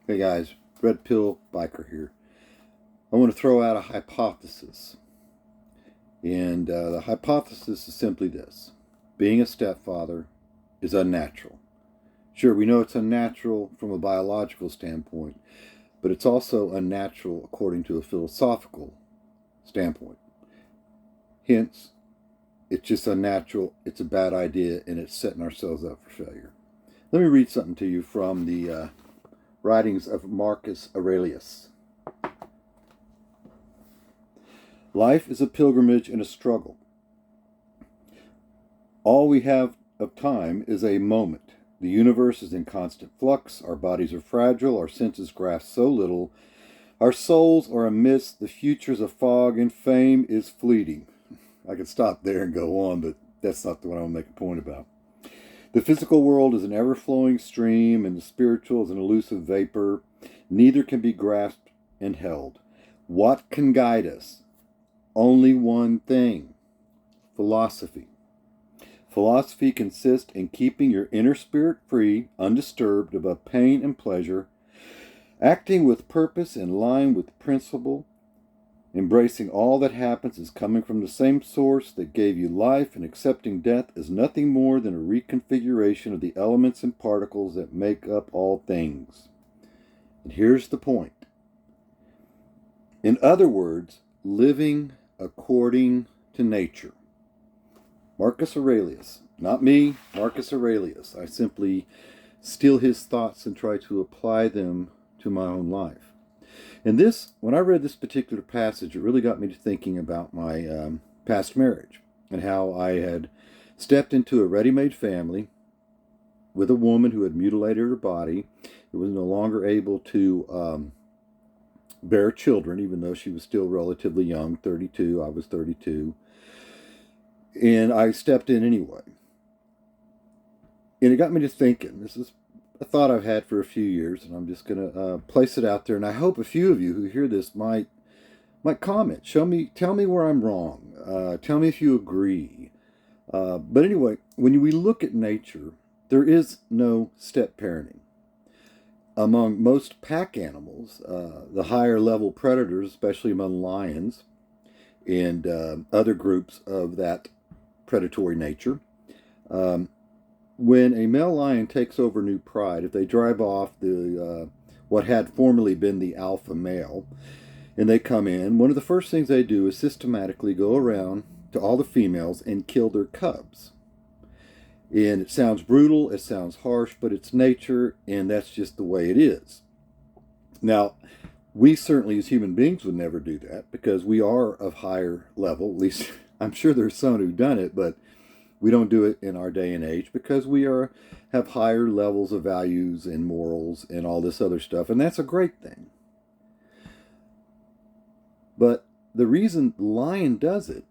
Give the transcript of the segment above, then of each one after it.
Hey guys, Red Pill Biker here. I want to throw out a hypothesis. And the hypothesis is simply this: being a stepfather is unnatural. Sure, we know it's unnatural from a biological standpoint, but it's also unnatural according to a philosophical standpoint. Hence, it's just unnatural, it's a bad idea, and it's setting ourselves up for failure. Let me read something to you from the writings of Marcus Aurelius. Life is a pilgrimage and a struggle. All we have of time is a moment. The universe is in constant flux. Our bodies are fragile. Our senses grasp so little. Our souls are a mist. The future's a fog, and fame is fleeting. I could stop there and go on, but that's not the one I want to make a point about. The physical world is an ever-flowing stream, and the spiritual is an elusive vapor. Neither can be grasped and held. What can guide us? Only one thing: philosophy. Philosophy consists in keeping your inner spirit free, undisturbed above pain and pleasure, acting with purpose in line with principle, embracing all that happens as coming from the same source that gave you life, and accepting death as nothing more than a reconfiguration of the elements and particles that make up all things. And here's the point. In other words, living according to nature. Marcus Aurelius, not me, Marcus Aurelius. I simply steal his thoughts and try to apply them to my own life. And this, when I read this particular passage, it really got me to thinking about my past marriage and how I had stepped into a ready-made family with a woman who had mutilated her body, who was no longer able to bear children, even though she was still relatively young, 32, I was 32. And I stepped in anyway. And it got me to thinking. This is a thought I've had for a few years, and I'm just going to place it out there. And I hope a few of you who hear this might comment. Tell me where I'm wrong. Tell me if you agree. But anyway, when we look at nature, there is no step parenting. Among most pack animals, the higher level predators, especially among lions and other groups of that predatory nature, when a male lion takes over new pride, if they drive off the what had formerly been the alpha male, and they come in, one of the first things they do is systematically go around to all the females and kill their cubs. And it sounds brutal, it sounds harsh, but it's nature, and that's just the way it is. Now, we certainly as human beings would never do that because we are of higher level. At least I'm sure there's some who've done it, but we don't do it in our day and age because we have higher levels of values and morals and all this other stuff, and that's a great thing. But the reason the lion does it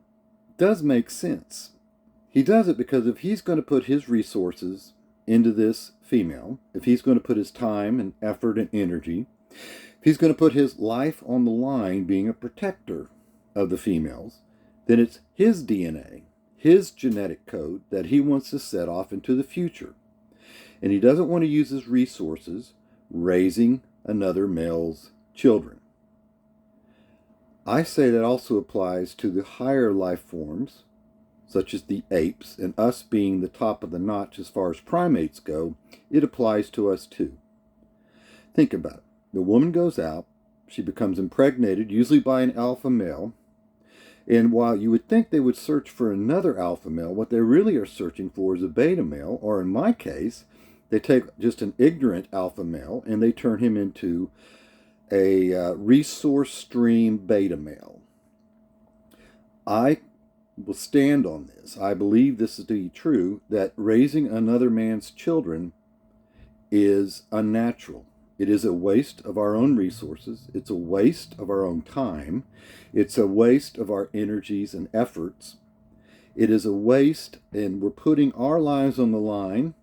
does make sense. He does it because if he's going to put his resources into this female, if he's going to put his time and effort and energy, if he's going to put his life on the line being a protector of the females, then it's his DNA, his genetic code that he wants to set off into the future. And he doesn't want to use his resources raising another male's children. I say that also applies to the higher life forms, such as the apes, and us being the top of the notch as far as primates go. It applies to us too. Think about it. The woman goes out, she becomes impregnated, usually by an alpha male, and while you would think they would search for another alpha male, what they really are searching for is a beta male, or in my case, they take just an ignorant alpha male and they turn him into a resource stream beta male. I will stand on this. I believe this is to be true, that raising another man's children is unnatural. It is a waste of our own resources. It's a waste of our own time. It's a waste of our energies and efforts. It is a waste, and we're putting our lives on the line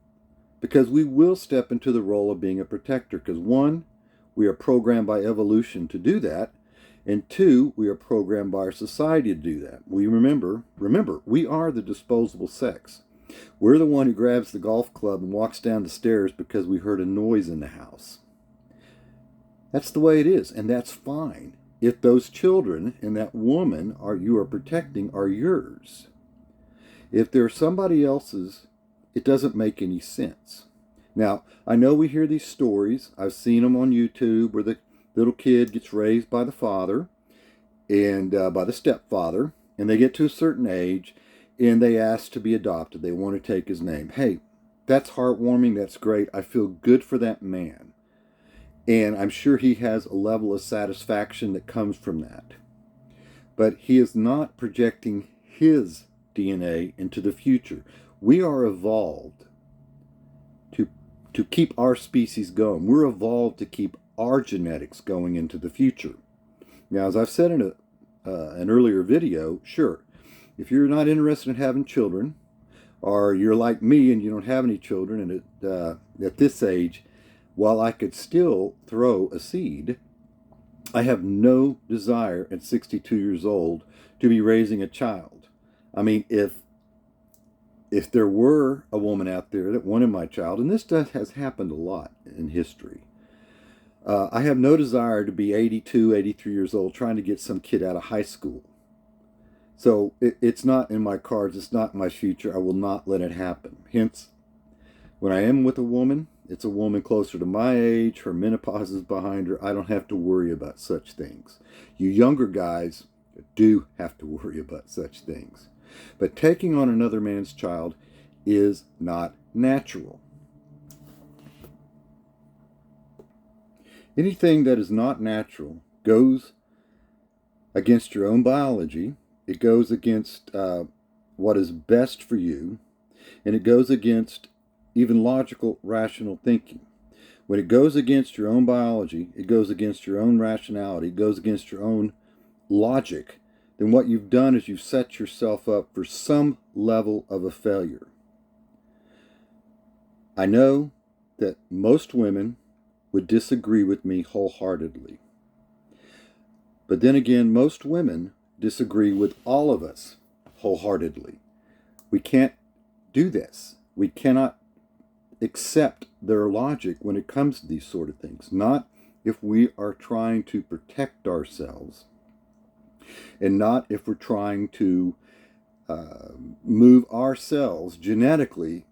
because we will step into the role of being a protector. Because one, we are programmed by evolution to do that. And two, we are programmed by our society to do that. We remember, we are the disposable sex. We're the one who grabs the golf club and walks down the stairs because we heard a noise in the house. That's the way it is, and that's fine. If those children and that woman you are protecting are yours. If they're somebody else's, it doesn't make any sense. Now, I know we hear these stories. I've seen them on YouTube where the little kid gets raised by the father and by the stepfather, and they get to a certain age and they ask to be adopted. They want to take his name. Hey, that's heartwarming. That's great. I feel good for that man. And I'm sure he has a level of satisfaction that comes from that. But he is not projecting his DNA into the future. We are evolved to keep our species going. We're evolved to keep our genetics going into the future. Now, as I've said in an earlier video, sure, if you're not interested in having children, or you're like me and you don't have any children, and at this age, while I could still throw a seed, I have no desire at 62 years old to be raising a child. I mean, if there were a woman out there that wanted my child, and this has happened a lot in history, I have no desire to be 82, 83 years old trying to get some kid out of high school. So it's not in my cards. It's not in my future. I will not let it happen. Hence, when I am with a woman, it's a woman closer to my age. Her menopause is behind her. I don't have to worry about such things. You younger guys do have to worry about such things. But taking on another man's child is not natural. Anything that is not natural goes against your own biology. It goes against what is best for you. And it goes against even logical, rational thinking. When it goes against your own biology, it goes against your own rationality, it goes against your own logic, then what you've done is you've set yourself up for some level of a failure. I know that most women would disagree with me wholeheartedly. But then again, most women disagree with all of us wholeheartedly. We can't do this. We cannot accept their logic when it comes to these sort of things. Not if we are trying to protect ourselves, and not if we're trying to move ourselves genetically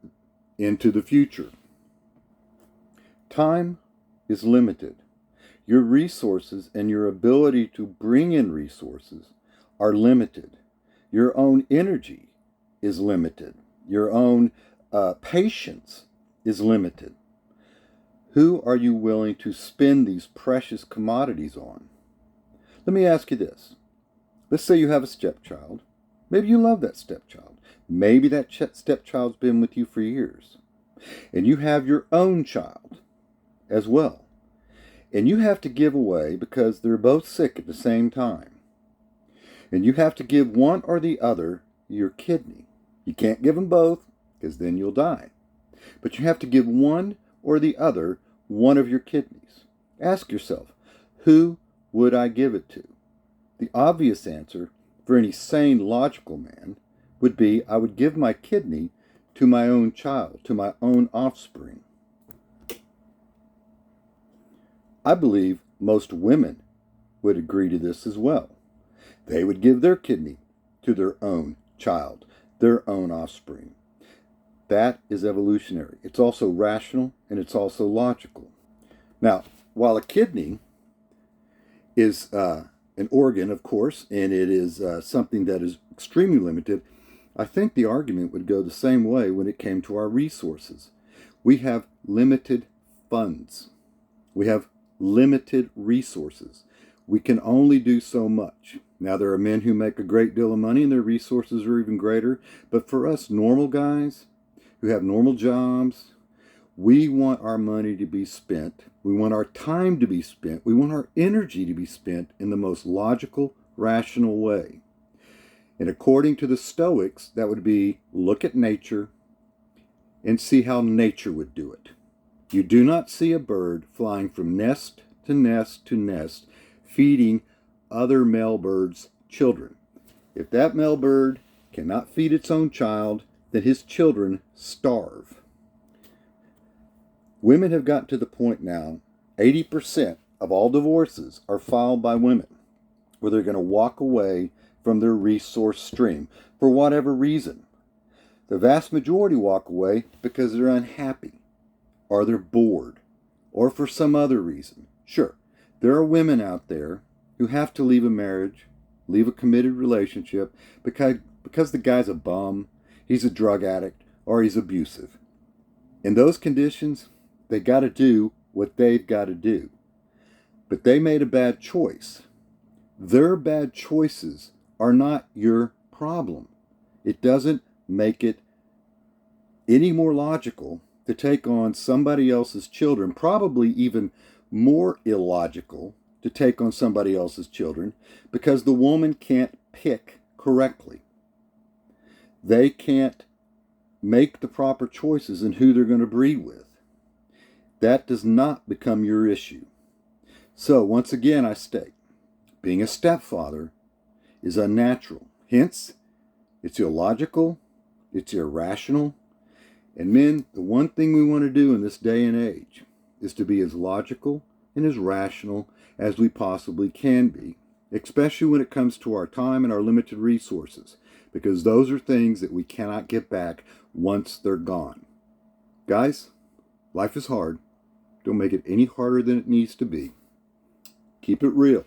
into the future. Time is limited. Your resources and your ability to bring in resources are limited. Your own energy is limited. Your own patience is limited. Who are you willing to spend these precious commodities on? Let me ask you this. Let's say you have a stepchild. Maybe you love that stepchild. Maybe that stepchild's been with you for years. And you have your own child as well. And you have to give away, because they're both sick at the same time, and you have to give one or the other your kidney. You can't give them both, because then you'll die. But you have to give one or the other one of your kidneys. Ask yourself, who would I give it to? The obvious answer for any sane, logical man would be, I would give my kidney to my own child, to my own offspring. I believe most women would agree to this as well. They would give their kidney to their own child, their own offspring. That is evolutionary. It's also rational, and it's also logical. Now, while a kidney is an organ, of course, and it is something that is extremely limited, I think the argument would go the same way when it came to our resources. We have limited funds. We have limited resources. We can only do so much. Now, there are men who make a great deal of money and their resources are even greater. But for us normal guys who have normal jobs, we want our money to be spent. We want our time to be spent. We want our energy to be spent in the most logical, rational way. And according to the Stoics, that would be look at nature and see how nature would do it. You do not see a bird flying from nest to nest to nest, feeding other male birds' children. If that male bird cannot feed its own child, then his children starve. Women have gotten to the point now, 80% of all divorces are filed by women, where they're going to walk away from their resource stream for whatever reason. The vast majority walk away because they're unhappy, or they're bored, or for some other reason. Sure, there are women out there who have to leave a marriage, leave a committed relationship, because the guy's a bum, he's a drug addict, or he's abusive. In those conditions, they got to do what they've got to do. But they made a bad choice. Their bad choices are not your problem. It doesn't make it any more logical to take on somebody else's children, probably even more illogical to take on somebody else's children, because the woman can't pick correctly. They can't make the proper choices in who they're going to breed with. That does not become your issue. So, once again, I state, being a stepfather is unnatural. Hence, it's illogical, it's irrational. And men, the one thing we want to do in this day and age is to be as logical and as rational as we possibly can be, especially when it comes to our time and our limited resources, because those are things that we cannot get back once they're gone. Guys, life is hard. Don't make it any harder than it needs to be. Keep it real.